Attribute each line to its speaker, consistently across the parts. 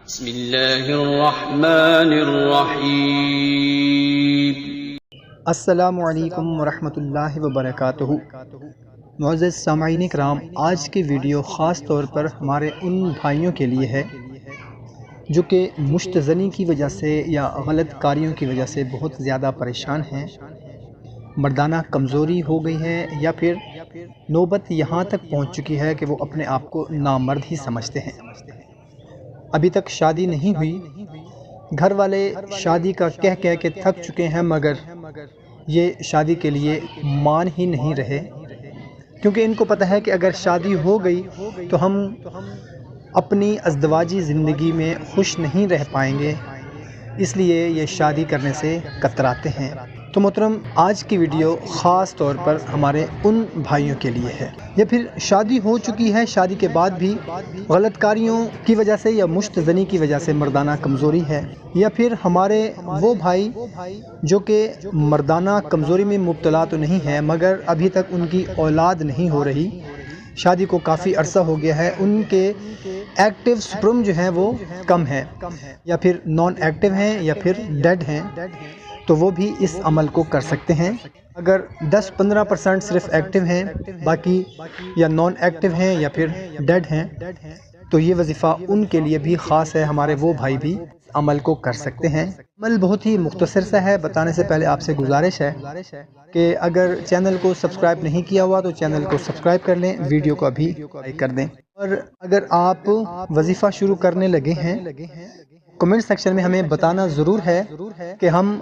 Speaker 1: بسم اللہ الرحمن الرحیم۔
Speaker 2: السلام علیکم ورحمۃ اللہ وبرکاتہ۔ معزز سامعین کرام، آج کی ویڈیو خاص طور پر ہمارے ان بھائیوں کے لیے ہے جو کہ مشتزنی کی وجہ سے یا غلط کاریوں کی وجہ سے بہت زیادہ پریشان ہیں، مردانہ کمزوری ہو گئی ہے یا پھر نوبت یہاں تک پہنچ چکی ہے کہ وہ اپنے آپ کو نامرد ہی سمجھتے ہیں۔ ابھی تک شادی نہیں ہوئی، گھر والے شادی کا کہہ کے تھک چکے ہیں، مگر یہ شادی کے لیے مان ہی نہیں رہے، کیونکہ ان کو پتہ ہے کہ اگر شادی ہو گئی تو ہم اپنی ازدواجی زندگی میں خوش نہیں رہ پائیں گے، اس لیے یہ شادی کرنے سے کتراتے ہیں۔ تو محترم، آج کی ویڈیو خاص طور پر ہمارے ان بھائیوں کے لیے ہے، یا پھر شادی ہو چکی ہے، شادی کے بعد بھی غلط کاریوں کی وجہ سے یا مشتزنی کی وجہ سے مردانہ کمزوری ہے، یا پھر ہمارے وہ بھائی جو کہ مردانہ کمزوری میں مبتلا تو نہیں ہے مگر ابھی تک ان کی اولاد نہیں ہو رہی، شادی کو کافی عرصہ ہو گیا ہے، ان کے ایکٹیو سپرم جو ہیں وہ کم ہے، یا پھر نان ایکٹیو ہیں یا پھر ڈیڈ ہیں، تو وہ بھی اس عمل کو کر سکتے ہیں۔ اگر 10-15% صرف ایکٹیو ہیں، باقی یا نان ایکٹیو ہیں یا پھر ڈیڈ ہیں، تو یہ وظیفہ ان کے لیے بھی خاص ہے، ہمارے وہ بھائی بھی عمل کو کر سکتے ہیں۔ عمل بہت ہی مختصر سا ہے، بتانے سے پہلے آپ سے گزارش ہے کہ اگر چینل کو سبسکرائب نہیں کیا ہوا تو چینل کو سبسکرائب کر لیں، ویڈیو کو ابھی لائک کر دیں، اور اگر آپ وظیفہ شروع کرنے لگے ہیں کمنٹ سیکشن میں ہمیں بتانا ضرور ہے کہ ہم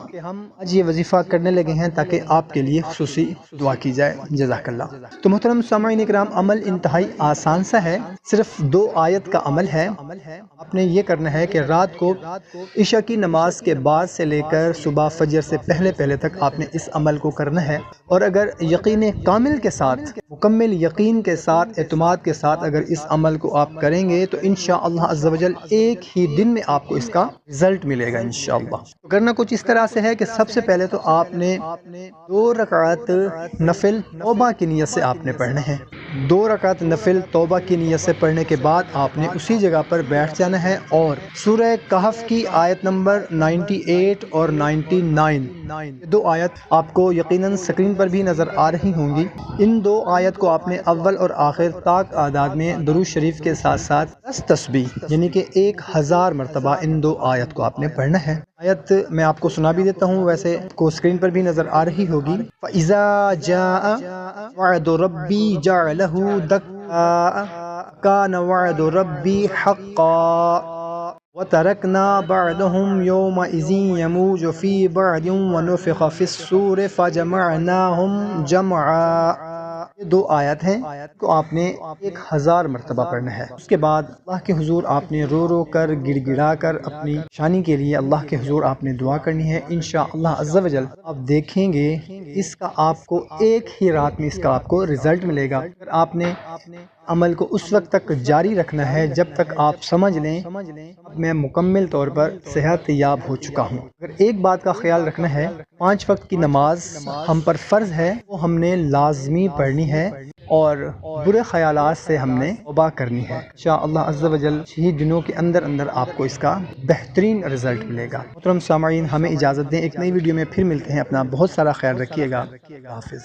Speaker 2: آج یہ وظیفہ کرنے لگے ہیں تاکہ آپ کے لیے خصوصی دعا کی جائے۔ جزاک اللہ۔ تو محترم سامعین کرام، عمل انتہائی آسان سا ہے، صرف 2 آیت کا عمل ہے۔ آپ نے یہ کرنا ہے کہ رات کو عشاء کی نماز کے بعد سے لے کر صبح فجر سے پہلے تک آپ نے اس عمل کو کرنا ہے، اور اگر یقین کامل کے ساتھ، مکمل یقین کے ساتھ، اعتماد کے ساتھ اگر اس عمل کو آپ کریں گے تو انشاءاللہ عز و جل ایک ہی دن میں آپ کو اس کا رزلٹ ملے گا انشاءاللہ۔ تو کرنا کچھ اس طرح سے ہے کہ سب سے پہلے تو آپ نے 2 رکعت نفل توبہ کی نیت سے آپ نے پڑھنے ہیں۔ 2 رکعت نفل توبہ کی نیت سے پڑھنے کے بعد آپ نے اسی جگہ پر بیٹھ جانا ہے، اور سورہ کہف کی آیت نمبر 98 اور 99، 2 آیت آپ کو یقیناً سکرین پر بھی نظر آ رہی ہوں گی۔ ان 2 آیت کو آپ نے اول اور آخر تاک اعداد میں درود شریف کے ساتھ ساتھ 10 تسبیح یعنی کہ 1000 مرتبہ ان 2 آیت کو آپ نے پڑھنا ہے۔ آیت میں آپ کو سنا بھی دیتا ہوں، ویسے کو سکرین پر بھی نظر آ رہی ہوگی۔ فَإِذَا جَاءَ وَعْدُ رَبِّي جَعَلَهُ دَكَّاءَ كَانَ وَعْدُ رَبِّي حَقًّا وَتَرَكْنَا بَعْضَهُمْ يَوْمَئِذٍ يَمُوجُ فِي بَعْضٍ وَنُفِخَ فِي الصُّورِ فَجَمَعْنَاهُمْ جَمْعًا۔ یہ 2 آیت ہیں کو آپ نے 1000 مرتبہ پڑھنا ہے۔ اس کے بعد اللہ کے حضور آپ نے رو کر، گڑ گڑا کر اپنی شانی کے لیے اللہ کے حضور آپ نے دعا کرنی ہے۔ انشاءاللہ عز و جل آپ دیکھیں گے اس کا آپ کو ایک ہی رات میں اس کا آپ کو رزلٹ ملے گا۔ آپ نے عمل کو اس وقت تک جاری رکھنا ہے جب تک آپ سمجھ لیں اب میں مکمل طور پر صحت یاب ہو چکا ہوں۔ اگر ایک بات کا خیال رکھنا ہے، 5 وقت کی نماز ہم پر فرض ہے، وہ ہم نے لازمی پڑھنی ہے، اور برے خیالات سے ہم نے توبہ کرنی ہے۔ انشاءاللہ عز و جل ہی دنوں کے اندر آپ کو اس کا بہترین رزلٹ ملے گا۔ محترم سامعین، ہمیں اجازت دیں، ایک نئی ویڈیو میں پھر ملتے ہیں، اپنا بہت سارا خیال رکھیے گا۔ حافظ۔